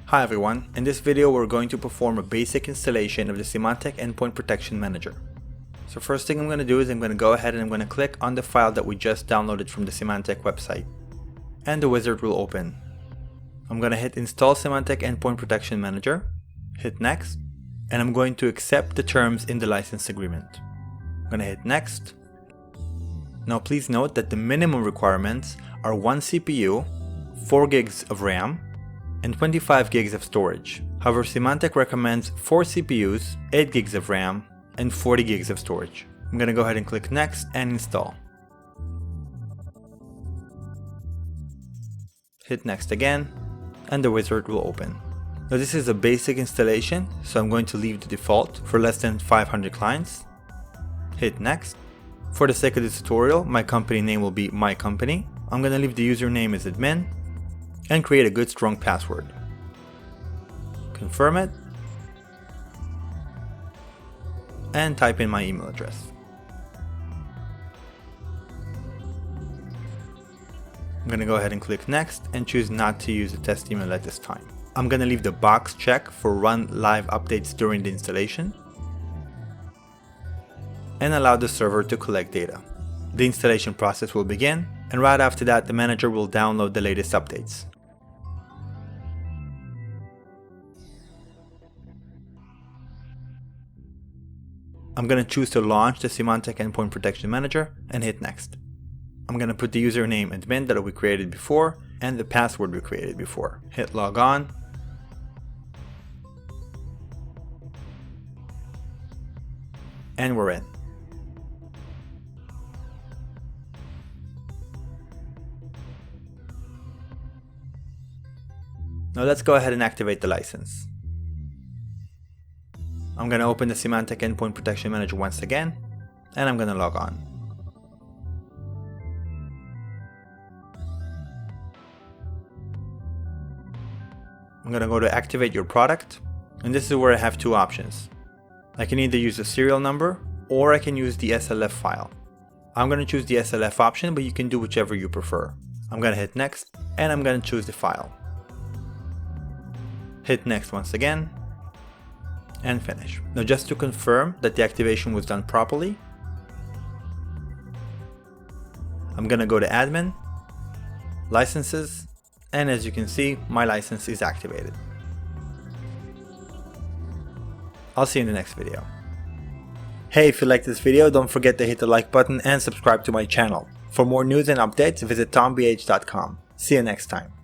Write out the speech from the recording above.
Hi everyone, in this video we're going to perform a basic installation of the Symantec Endpoint Protection Manager. So first thing I'm going to do is I'm going to go ahead and I'm going to click on the file that we just downloaded from the Symantec website. And the wizard will open. I'm going to hit Install Symantec Endpoint Protection Manager, hit Next, and I'm going to accept the terms in the license agreement. I'm going to hit Next. Now please note that the minimum requirements are 1 CPU, 4 gigs of RAM, and 25 gigs of storage. However, Symantec recommends 4 CPUs, 8 gigs of RAM, and 40 gigs of storage. I'm going to go ahead and click Next and Install. Hit Next again, and the wizard will open. Now this is a basic installation, so I'm going to leave the default for less than 500 clients. Hit Next. For the sake of this tutorial, my company name will be my company. I'm going to leave the username as admin and create a good strong password. Confirm it and type in my email address. I'm going to go ahead and click Next and choose not to use a test email at this time. I'm going to leave the box check for run live updates during the installation and allow the server to collect data. The installation process will begin, and right after that the manager will download the latest updates. I'm going to choose to launch the Symantec Endpoint Protection Manager and hit Next. I'm going to put the username admin that we created before and the password we created before. Hit log on. And we're in. Now let's go ahead and activate the license. I'm going to open the Symantec Endpoint Protection Manager once again, and I'm going to log on. I'm going to go to activate your product, and this is where I have two options. I can either use the serial number or I can use the SLF file. I'm going to choose the SLF option, but you can do whichever you prefer. I'm going to hit Next, and I'm going to choose the file. Hit Next once again, and finish. Now just to confirm that the activation was done properly, I'm going to go to Admin, Licenses, and as you can see, my license is activated. I'll see you in the next video. Hey, if you liked this video, don't forget to hit the like button and subscribe to my channel. For more news and updates, visit tombh.com. See you next time.